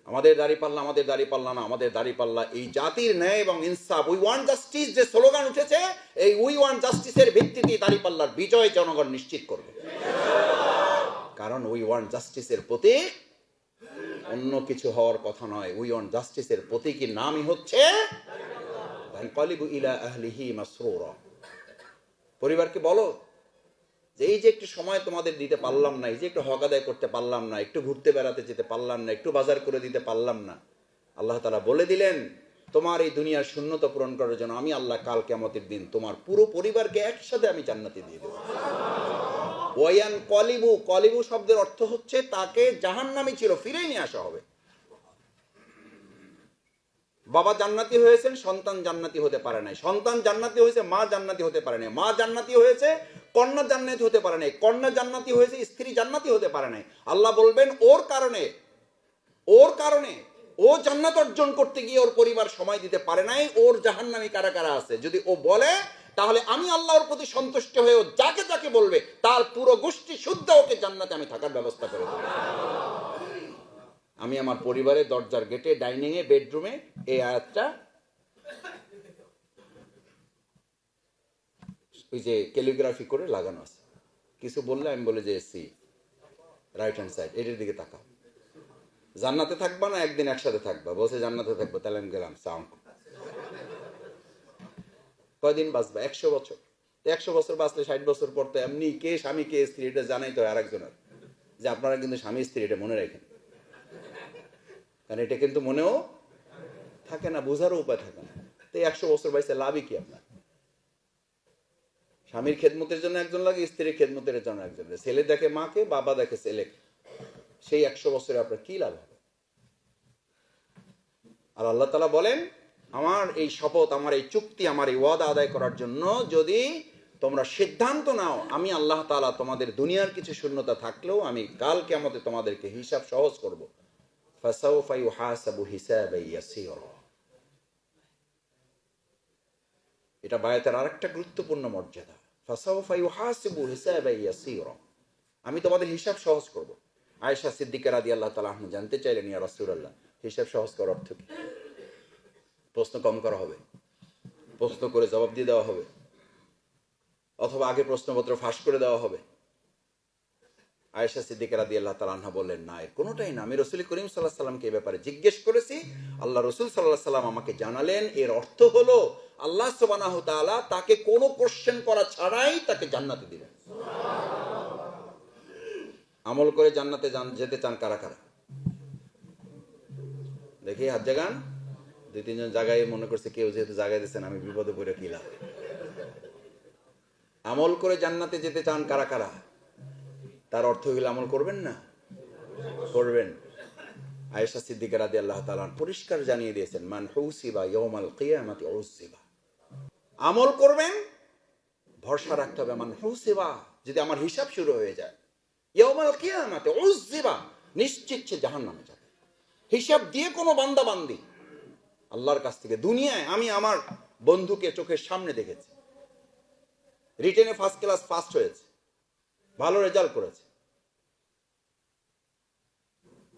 আমাদের দাঁড়িপাল্লা, আমাদের দাঁড়িপাল্লা না, আমাদের দাঁড়িপাল্লা এই জাতির ন্যায় এবং ইনসাফ, উই ওয়ান্ট জাস্টিস যে স্লোগান উঠেছে, এই উই ওয়ান্ট জাস্টিসের ভিত্তিতে দাঁড়িপাল্লার বিজয় জনগণ নিশ্চিত করবে। কারণ উই ওয়ান্ট জাস্টিসের প্রতীক অন্য কিছু হওয়ার কথা নয়। উই ওয়ান্ট জাস্টিসের প্রতীকের নামই হচ্ছে ইয়ানকালিবু ইলা আহলিহি মাসরুরা। পরিবারকে বলো যে এই যে একটু সময় তোমাদের দিতে পারলাম না, এই যে একটু হক আদায় করতে পারলাম না, একটু ঘুরতে বেড়াতে যেতে পারলাম না, একটু বাজার করে দিতে পারলাম না, আল্লাহ তাআলা বলে দিলেন তোমার এই দুনিয়ার শূন্যতা পূরণ করার জন্য আমি আল্লাহ কাল কিয়ামতের দিন তোমার পুরো পরিবারকে একসাথে আমি জান্নাতে দিয়ে দেব। ওয়ায়ান কলিবু, কলিবু শব্দের অর্থ হচ্ছে তাকে জাহান্নামী ছিল ফিরেই নিয়ে আসা হবে। বাবা জান্নাতি হয়েছেন, সন্তান জান্নাতি হতে পারে নাই। সন্তান জান্নাতি হয়েছে, মা জান্নাতি হতে পারে নাই। মা জান্নাতি হয়েছে, কন্যা জান্নাতি হতে পারে নাই। কন্যা জান্নাতি হয়েছে, স্ত্রী জান্নাতি হতে পারে নাই। আল্লাহ বলবেন ওর কারণে ও জান্নাত অর্জন করতে গিয়ে ওর পরিবার সময় দিতে পারে নাই, ওর জাহান্নামী কারা কারা আছে যদি ও বলে, তাহলে আমি আল্লাহর প্রতি সন্তুষ্ট হয়ে ও যাকে যাকে বলবে তার পুরো গোষ্ঠী শুদ্ধ ওকে জান্নাতে আমি থাকার ব্যবস্থা করে দেব। আমি আমার পরিবারের দরজার গেটে, ডাইনিং এ, বেডরুমে এই আয়াতটা ওই যে ক্যালিগ্রাফি করে লাগানো আছে। কিছু বললে আমি বলে যে সি রাইট হ্যান্ড সাইড, এটার দিকে তাকাও। জান্নাতে থাকবা না একদিন একসাথে থাকবা? বলছে জান্নাতে থাকবো। তাহলে আমি গেলাম সাউন্ড। কয়দিন বাঁচবা? 100 বছর। 100 বছর বাঁচলে 60 বছর পর তো এমনি কে স্বামী কে স্ত্রী এটা জানাই তো আরেকজনের, যে আপনারা কিন্তু স্বামী স্ত্রী এটা মনে রাখেন, কারণ এটা কিন্তু মনেও থাকে না, বোঝারও উপায় থাকে না। তো 100 বছর বাইসে লাভই কি আপনার? স্বামীর খেদমতের জন্য একজন লাগে, স্ত্রীর খেদমতের জন্য একজন লাগে। ছেলে দেখে মাকে, বাবা দেখে ছেলেকে। সেই 100 বছরে আপনার কি লাভ হবে? আর আল্লাহ তাআলা বলেন আমার এই শপথ, আমার এই চুক্তি, আমার এই ওয়াদা আদায় করার জন্য যদি তোমরা সিদ্ধান্ত নাও, আমি আল্লাহ তাআলা তোমাদের দুনিয়ার কিছু শূন্যতা থাকলেও আমি কাল কিয়ামতে তোমাদেরকে হিসাব সহজ করব। ফাসাউফা ইউহাসাবু হিসাবান ইয়াসীরা। এটা বায়াতের আরেকটা গুরুত্বপূর্ণ মর্যাদা। ফাসাউফা ইউহাসাবু হিসাবান ইয়াসীরা, আমি তোমাদের হিসাব সহজ করব। আয়েশা সিদ্দিকা রাদিয়াল্লাহু তাআলা আনহা জানতে চাইলেন, ইয়া রাসূলুল্লাহ, হিসাব সহজ করার অর্থ কি? প্রশ্ন কম করা হবে, প্রশ্ন করে জবাব দিয়ে দেওয়া হবে, অথবা আগে প্রশ্নপত্র ফাঁস করে দেওয়া হবে? আয়েশা সিদ্দিকা রাদিয়াল্লাহু তাআলা আনহা বললেন, না, এর কোনোটাই না। আমি রাসূল করিম সাল্লাল্লাহু আলাইহি সাল্লামকে এই ব্যাপারে জিজ্ঞেস করেছি, আল্লাহ রাসূল সাল্লাল্লাহু আলাইহি সাল্লাম আমাকে জানালেন এর অর্থ হলো আল্লাহ সুবহানাহু ওয়া তাআলা তাকে কোনো কোশ্চেন করা ছাড়াই তাকে জান্নাতে দিবেন। আমল করে জান্নাতে যেতে চান কারা কারা? দেখি হাত জাগান। 2-3 জন জায়গায় মনে করছে কেউ যেহেতু জায়গায় দিচ্ছেন আমি বিপদে পড়ে কি লাভ। আমল করে জান্নাতে যেতে চান কারা কারা? তার অর্থ হইল আমল করবেন না? করবেন। আয়েশা সিদ্দিকা রাদিয়াল্লাহু তাআলা পরিষ্কার জানিয়ে দিয়েছেন, মান হুসিবা ইয়াউমাল কিয়ামাতি উসিবা। আমল করবেন, ভরসা রাখতে হবে মান হুসিবা, যদি আমার হিসাব শুরু হয়ে যায়, ইয়াউমাল কিয়ামাতি উসিবা, নিশ্চিত সে জাহান্নামে যাবে। হিসাব দিয়ে কোনো বান্দা বান্দি আল্লাহর কাছ থেকে, দুনিয়ায় আমি আমার বন্ধুকে চোখের সামনে দেখেছি, রিটেনে ফার্স্ট ক্লাস ফার্স্ট হয়েছে, ভালো রেজাল্ট করেছে।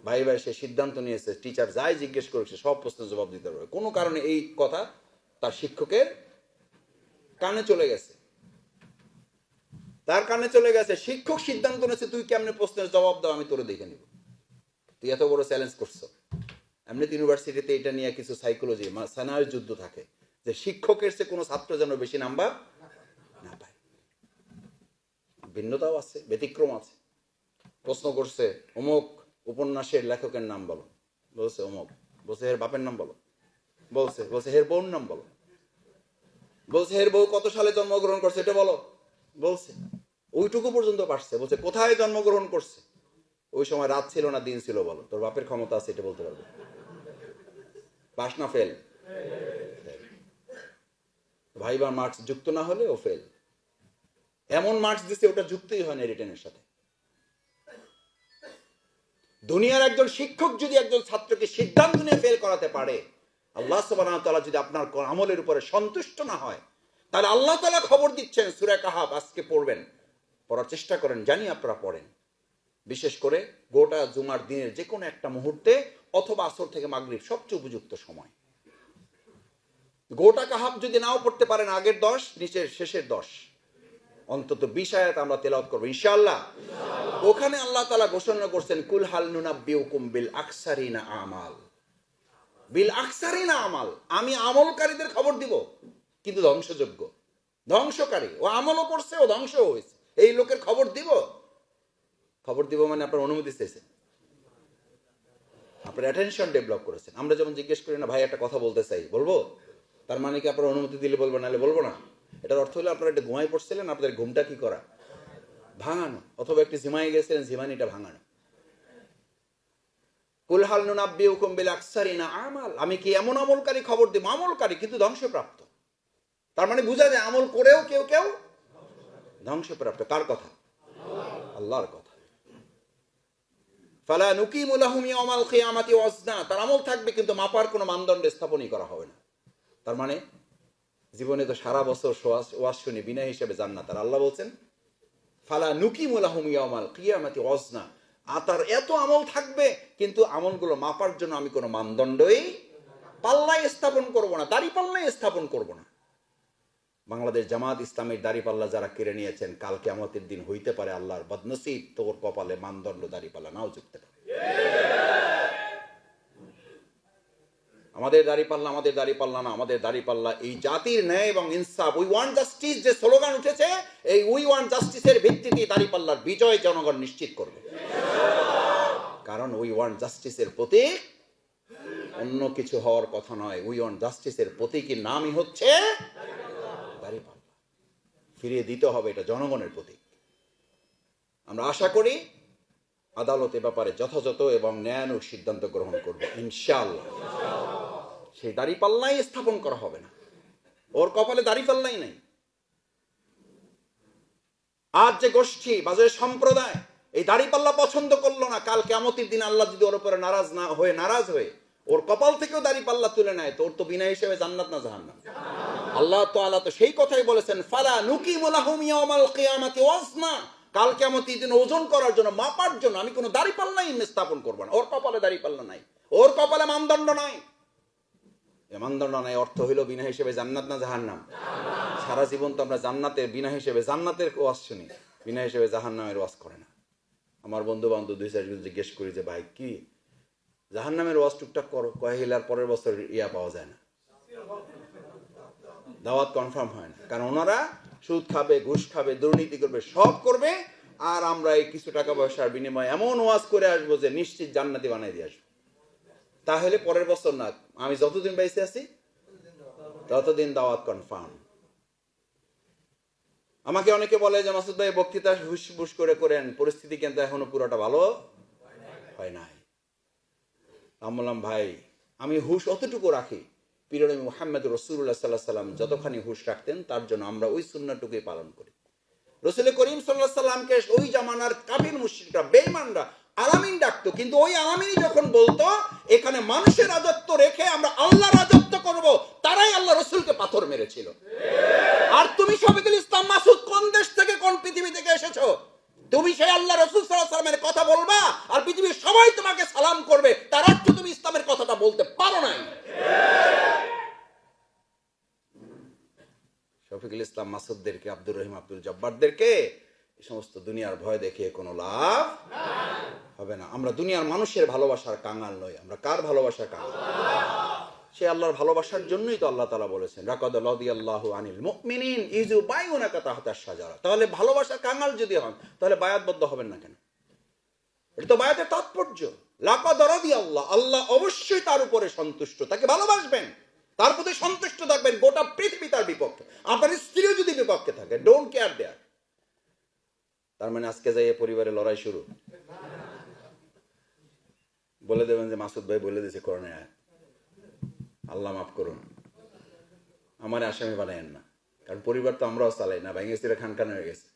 ভাই ভাই সে সিদ্ধান্ত নিয়েছে টিচার যাই জিজ্ঞেস করেছে সব প্রশ্নের জবাব দিতে পারবে। কোনো কারণে এই কথা তার শিক্ষকের কানে চলে গেছে, তার কানে চলে গেছে। শিক্ষক সিদ্ধান্ত নিয়েছে তুই কেমনে প্রশ্নের জবাব দাও, আমি তোরে দেখে নিব। তুই এত বড় চ্যালেঞ্জ করছো। এমনি ইউনিভার্সিটিতে এটা নিয়ে কিছু সাইকোলজি সানায়ের যুদ্ধ থাকে, যে শিক্ষকের চেয়ে কোনো ছাত্র যেন বেশি নাম্বার না পায়। ভিন্নতাও আছে, ব্যতিক্রম আছে। প্রশ্ন করছে অমুক উপন্যাসের লেখকের নাম বলো, বলছে অমুক। বলছে এর বাপের নাম বলো, বলছে এর বউর নাম বলো, বলছে এর বউ কত সালে জন্মগ্রহণ করছে এটা বলো, বলছে ওইটুকু পর্যন্ত পারছে। বলছে কোথায় জন্মগ্রহণ করছে, ওই সময় রাত ছিল না দিন ছিল বলো। তোর বাপের ক্ষমতা আছে এটা বলতে পারবে? পাস না ফেল? ভাইবার মার্কস যুক্ত না হলে ও ফেল। এমন মার্কস দিচ্ছে ওটা যুক্তই হয় না রিটেনের সাথে। দুনিয়ার একজন শিক্ষক যদি একজন ছাত্রকে সিদ্ধান্ত নিয়ে ফেল করাতে পারে, আল্লাহ সুবহানাহু ওয়া তাআলা যদি আপনার আমলের উপরে সন্তুষ্ট না হয়, তাহলে আল্লাহ তাআলা খবর দিচ্ছেন, সূরা কাহাফ আজকে পড়বেন, পড়ার চেষ্টা করেন, জানি আপনারা পড়েন। বিশেষ করে গোটা জুমার দিনের যে কোনো একটা মুহূর্তে অথবা আসর থেকে মাগরিব সবচেয়ে উপযুক্ত সময়। গোটা কাহাব যদি নাও পড়তে পারেন আগের 10, নিচের শেষের 10, অন্তত 20 আয়াত আমরা তেলাওয়াত করবো ইনশাআল্লাহ। ওখানে আল্লাহ তাআলা ঘোষণা করছেন কুল হাল নুনাব্বিউকুম বিল আকসারিনা আমাল, বিল আকসারিনা আমাল, আমি আমলকারীদের খবর দিব কিন্তু ধ্বংসযোগ্য, ধ্বংসকারী। ও আমলও করছে, ও ধ্বংস হয়েছে, এই লোকের খবর দিব। খবর দিব মানে আপনার অনুমতি চাইছেন, আপনার অ্যাটেনশন ডেভেলপ করেছেন। আমরা যেমন জিজ্ঞেস করি না ভাই একটা কথা বলতে চাই, বলবো? তার মানে কি আপনার অনুমতি দিলে বলবো, নাহলে বলবো না? এটার অর্থ হলো আপনারা একটা ঘুমাই পড়ছিলেন, আপনাদের ঘুমটা কি করা? ভাঙানো। অথবা একটি ঝিমাই গেছিলেন, ঝিমানিটা ভাঙানো। কুল হাল নুনাব্বিউকুম বিল আকসারিনা আমাল, আমি কি এমন আমলকারী খবর দেব, আমলকারী কিন্তু ধ্বংসপ্রাপ্ত। তার মানে বোঝা যায় আমল করেও কেউ কেউ ধ্বংসপ্রাপ্ত। কার কথা? আল্লাহর কথা। ফালা নুকিমু লাহুম ইয়াওমাল কিয়ামাতি ওয়াজনা, তার আমল থাকবে কিন্তু মাপার কোনো মানদণ্ড স্থাপনই করা হবে না। তার মানে জীবনে তো সারা বছর ওয়াজ শুনি বিনা হিসেবে জান্নাত, আর আল্লাহ বলছেন ফালা নুকিমু লাহুম ইয়াওমাল কিয়ামাতি ওয়াজনা, তার এত আমল থাকবে কিন্তু আমলগুলো মাপার জন্য আমি কোনো মানদণ্ডই পাল্লাই স্থাপন করব না, দাড়ি পাল্লাই স্থাপন করব না। বাংলাদেশ জামাত ইসলামের দাড়িপাল্লা যারা কেড়ে নিয়েছেন, কাল কিয়ামতের দিন হইতে পারে আল্লাহর বদনসিব তোর কপালে মানদণ্ড দাড়িপাল্লা নাও যুক্ত পারে। আমাদের দাড়িপাল্লা, আমাদের দাড়িপাল্লা না, আমাদের দাড়িপাল্লা এই জাতির ন্যায় এবং ইনসাফ, উই ওয়ান্ট জাস্টিস যে স্লোগান উঠেছে, এই উই ওয়ান্ট জাস্টিসের ভিত্তিতে দাড়িপাল্লার বিজয় জনগণ নিশ্চিত করবে। কারণ উই ওয়ান্ট জাস্টিসের প্রতীক অন্য কিছু হওয়ার কথা নয়, উই ওয়ান্ট জাস্টিসের প্রতীকের নামই হচ্ছে দাড়িপাল্লা। ফিরিয়ে দিতে হবে, এটা জনগণের প্রতীক। আমরা আশা করি আদালতে ব্যাপারে যথাযথ এবং ন্যায়ানুগ সিদ্ধান্ত গ্রহণ করবে ইনশাআল্লাহ। সেই দাড়িপাল্লাই স্থাপন করা হবে না, ওর কপালে দাড়িপাল্লাই নাই। আজ যে গোষ্ঠী বা যে সম্প্রদায় এই দাড়িপাল্লা পছন্দ করলো না, কাল কিয়ামতের দিন আল্লাহ যদি ওর উপরে নারাজ হয়ে ওর কপাল থেকেও দাড়িপাল্লা তুলে নেয়, তো ওর তো বিনা হিসেবে জান্নাত না জাহান্নাম। আল্লাহ তাআলা তো সেই কথাই বলেছেন ফালা নুকিমু লাহুম ইয়াওমাল কিয়ামাতি ওয়াজনা, কাল কিয়ামতের দিন ওজন করার জন্য, মাপার জন্য আমি কোনো দাড়িপাল্লাই স্থাপন করব না। ওর কপালে দাড়িপাল্লা নাই, ওর কপালে মানদণ্ড নাই। এই মানদণ্ড নাই অর্থ হইল বিনা হিসেবে জান্নাত না জাহান্নাম? সারা জীবন তো আমরা জান্নাতের বিনা হিসেবে জান্নাতের ওয়াজ শুনি, বিনা হিসেবে জাহান্নামের ওয়াজ করে না। আমার বন্ধু বান্ধব 2-4 জিজ্ঞেস করি যে ভাই কি জাহান্নামের ওয়াজ টুকটাক করো, কয় হিলার পরের বছর ইয়া পাওয়া যায় না, দাওয়াত কনফার্ম হয় না। কারণ ওনারা সুদ খাবে, ঘুষ খাবে, দুর্নীতি করবে, সব করবে, আর আমরা এই কিছু টাকা পয়সার বিনিময়ে এমন ওয়াজ করে আসবো যে নিশ্চিত জান্নাতি বানাই দিয়ে আসবো। তাহলে পরের বছর না, আমি যতদিন বেঁচে আছি ততদিন দাওয়াত কনফার্ম। আমাকে অনেকে বলে যে মাসুদ ভাই বক্তৃতা হুশ করে করেন, পরিস্থিতি কিন্তু এখনো পুরোটা ভালো হয় নাই। আমি বললাম ভাই আমি হুশ অতটুকু রাখি, প্রিয় নবী মুহাম্মদ রাসূলুল্লাহ সাল্লাল্লাহু আলাইহি ওয়াসাল্লাম যতখানি হুশ রাখতেন তার জন্য আমরা ওই সুন্নাহটুকুই পালন করি। রাসূল করিম সাল্লাল্লাহু আলাইহি ওয়াসাল্লামকে ওই জামানার কাফির মুশরিকরা, বেঈমানরা আলামিন ডাকতো, কিন্তু ওই আলামিনই যখন বলতো এখানে মানুষের রাজত্ব রেখে আমরা আল্লাহর রাজত্ব করব, তারাই আল্লাহ রাসূলকে পাথর মেরেছিল। আর তুমি শফিকুল ইসলাম মাসুদ কোন দেশ থেকে, কোন পৃথিবী থেকে এসেছো? তুমি সেই আল্লাহ রাসূল সাল্লাল্লাহু আলাইহি ওয়াসাল্লামের কথা বলবা আর পৃথিবীর সবাই তোমাকে সালাম করবে, তার অর্থ তুমি ইসলামের কথাটা বলতে পারো নাই। শফিকুল ইসলাম মাসুদদেরকে, আব্দুর রহিম আব্দুল জব্বারদেরকে এই সমস্ত দুনিয়ার ভয় দেখিয়ে কোনো লাভ হবে না। আমরা দুনিয়ার মানুষের ভালোবাসার কাঙাল নই, আমরা কার ভালোবাসার কাঙাল? সে আল্লাহর ভালোবাসার জন্যই তো আল্লাহ তাআলা বলেছেন লাকাদ রাদিয়াল্লাহু আনিল মুমিনিন ইয বাইউনাকা তাহতাশ শাজারা। তাহলে ভালোবাসার কাঙাল যদি হন তাহলে বায়াতবদ্ধ হবেন না কেন? এটা তো বায়াতের তাৎপর্য। লাকাদ রাদিয়াল্লাহু, আল্লাহ অবশ্যই তার উপরে সন্তুষ্ট, তাকে ভালোবাসবেন, তার প্রতি সন্তুষ্ট থাকবেন। গোটা পৃথিবী তার বিপক্ষে, আপনার স্ত্রীও যদি বিপক্ষে থাকে, ডোন্ট কেয়ার দেয়ার। তার মানে আজকে যাই পরিবারে লড়াই শুরু, বলে দেবেন যে মাসুদ ভাই বলে দিয়েছে কোরআনে আয়াত, আল্লাহ মাফ করুন, আমার আসামি বানায়েন না। কারণ পরিবার তো আমরাও চালাই না, ভেঙে ছিঁড়ে খানখান হয়ে গেছে।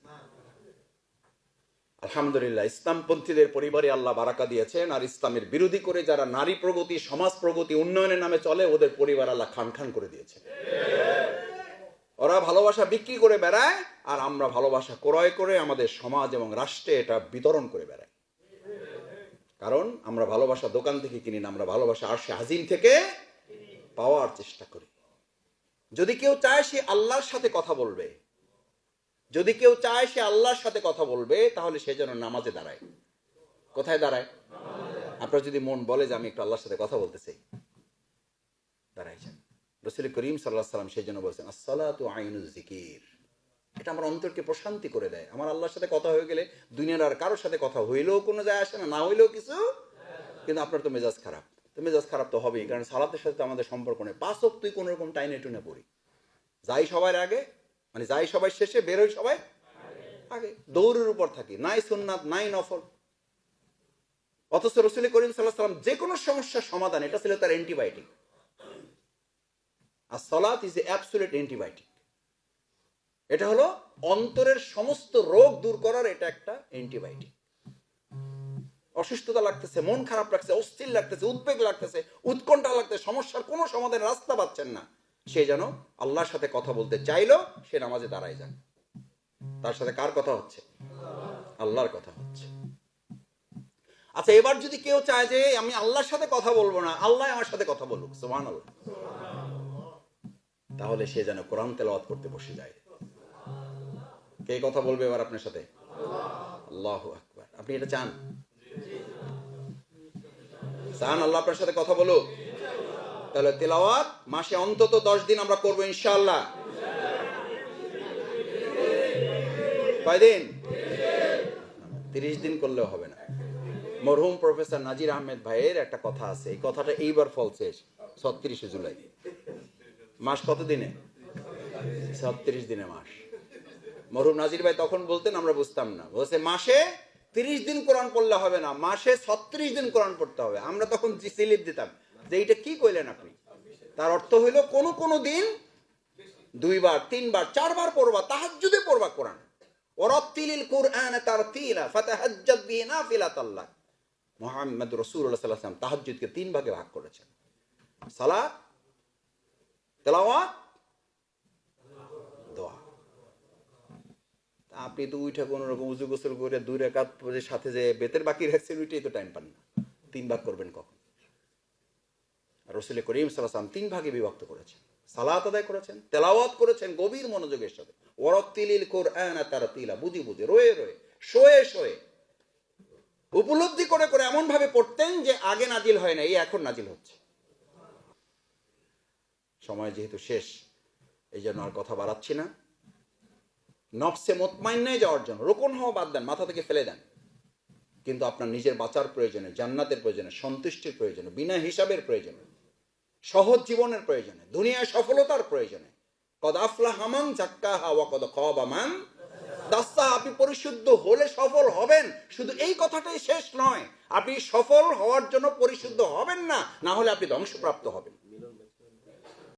আলহামদুলিল্লাহ ইসলামপন্থীদের পরিবারে আল্লাহ বারাকা দিয়েছেন, আর ইসলামের বিরোধী করে যারা নারী প্রগতি, সমাজ প্রগতি, উন্নয়নের নামে চলে, ওদের পরিবার আল্লাহ খান খান করে দিয়েছে। ওরা ভালোবাসা বিক্রি করে বেড়ায়, আর আমরা ভালোবাসা ক্রয় করে আমাদের সমাজ এবং রাষ্ট্রে এটা বিতরণ করে বেড়াই। কারণ আমরা ভালোবাসা দোকান থেকে কিনি না, আমরা ভালোবাসা আরশে আজিম থেকে পাওয়ার চেষ্টা করি। যদি কেউ চায় সে আল্লাহর সাথে কথা বলবে, যদি কেউ চায় সে আল্লাহর সাথে কথা বলবে, তাহলে সে যেন নামাজে দাঁড়ায়। কোথায় দাঁড়ায়? আপনার যদি মন বলে যে আমি একটু আল্লাহর সাথে কথা বলতে চাই, দাঁড়াই যান। রাসূল করিম সাল্লাল্লাহু আলাইহি ওয়াসাল্লাম সেই জন্য বলছেন আসসালাতু আইনুজ যিকির। এটা আমার অন্তরকে প্রশান্তি করে দেয়। আমার আল্লাহর সাথে কথা হয়ে গেলে দুনিয়ার আর কারোর সাথে কথা হইলেও কোনো যায় আসে না, না হইলেও কিছু। কিন্তু আপনার তো মেজাজ খারাপ, তো মেজাজ খারাপ তো হবেই, কারণ সালাতের সাথে তো আমাদের সম্পর্ক নেই। 5 ওয়াক্ত তুই কোনো রকম টাইনে টুনে পড়ি, যাই সবার আগে, মানে যাই সবাই শেষে, বের হই সবাই আগে, দৌড়ের উপর থাকি, নাই সুন্নাত নাই নফল। অথচ রাসূল করিম সাল্লাল্লাহু আলাইহি ওয়াসাল্লাম যে কোনো সমস্যার সমাধান, এটা ছিল তার অ্যান্টিবায়োটিক। আর সালাত ইজ এ অ্যাবসলিউট অ্যান্টিবায়োটিক। এটা হলো অন্তরের সমস্ত রোগ দূর করার এটা একটা অ্যান্টিবায়োটিক। অসুস্থতা লাগতেছে, মন খারাপ লাগছে, অস্থির লাগতেছে, উদ্বেগ লাগতেছে, উৎকণ্ঠা লাগতেছে, সমস্যার কোনো সমাধানের রাস্তা পাচ্ছেন না, সে যেন আল্লাহর সাথে কথা বলতে চাইলো সে নামাজে দাঁড়ায় যান। তার সাথে কার কথা হচ্ছে? আল্লাহর কথা হচ্ছে। আচ্ছা, এবার যদি কেউ চায় যে আমি আল্লাহর সাথে কথা বলবো না, আল্লাহ আমার সাথে কথা বলুক, সুবহানাল্লাহ, তাহলে সে যেন কোরআন তেলাওয়াত করতে বসে যায়। কে কথা বলবে এবার আপনার সাথে? আল্লাহু আকবার। আপনি এটা চান? চান আল্লাহ আপনার সাথে কথা বলুক? তাহলে তেলাওয়াত মাসে অন্তত 10 দিন আমরা করবো ইনশাআল্লাহ। কয়দিন? 30 দিন করলেও হবে না। মরহুম প্রফেসর নাজির আহমেদ ভাইয়ের একটা কথা আছে, এই কথাটা এইবার ফলছে 36 জুলাই। মাস কত দিনে? 36 দিনে মাস। মরহুম নাজির ভাই তখন বলতেন, আমরা বুঝতাম না, বলছে মাসে 30 দিন কোরআন পড়লে হবে না, মাসে 36 দিন কোরআন পড়তে হবে। আমরা তখন স্লিপ দিতাম যে এইটা কি কইলেন আপনি? তার অর্থ হইলো কোন কোন দিন 2 বার 3 বার 4 বার পড়বা, তাহাজ্জুদে পড়বা কোরআন। ওয়ারাত্তিলিল কুরআন তারতিলা ফাতাহাজ্জাদ বিহি নাফিলাতাল লাক। মুহাম্মদ রাসূলুল্লাহ সাল্লাল্লাহু আলাইহি ওয়াসাল্লাম তাহাজ্জুদকে 3 ভাগে ভাগ করেছেন, সালাত, তেলাওয়াত, দোয়া। আপনি তো উঠে কোন রকম উজু গোসল করে 2 রাকাত পড়ে সাথে যে বেতের বাকি রাখছেন, ওইটাই তো টাইম পান না। 3 ভাগ করবেন কখন? রাসূল করিম সাল্লাল্লাহু আলাইহি ওয়াসাল্লাম 3 ভাগে বিভক্ত করেছেন। সালাত আদায় করেছেন, তেলাওয়াত করেছেন গভীর মনোযোগের সাথে, ওয়ারাত্তিলিল কুরআন তারতিলা, বুঝি বুঝি, রয়ে রয়ে, শোয়ে শোয়ে, উপলব্ধি করে করে এমন ভাবে পড়তেন যে আগে নাজিল হয় না, এই এখন নাজিল হচ্ছে। সময় যেহেতু শেষ, এই জন্য আর কথা বাড়াচ্ছি না। নফসে মুতমাইন্নায় যাওয়ার জন্য রোকন হওয়া বাদ দেন, মাথা থেকে ফেলে দেন, কিন্তু আপনার নিজের বাঁচার প্রয়োজনে, জান্নাতের প্রয়োজনে, সন্তুষ্টির প্রয়োজনে, বিনা হিসাবের প্রয়োজনে, সহজ জীবনের প্রয়োজনে, দুনিয়ায় সফলতার প্রয়োজনে, কদ আফলাহা মান যাক্কাহা ওয়া কদ খাবা মান দাসসাহা, আপনি পরিশুদ্ধ হলে সফল হবেন। শুধু এই কথাটাই শেষ নয়, আপনি সফল হওয়ার জন্য পরিশুদ্ধ হবেন না, না হলে আপনি ধ্বংসপ্রাপ্ত হবেন।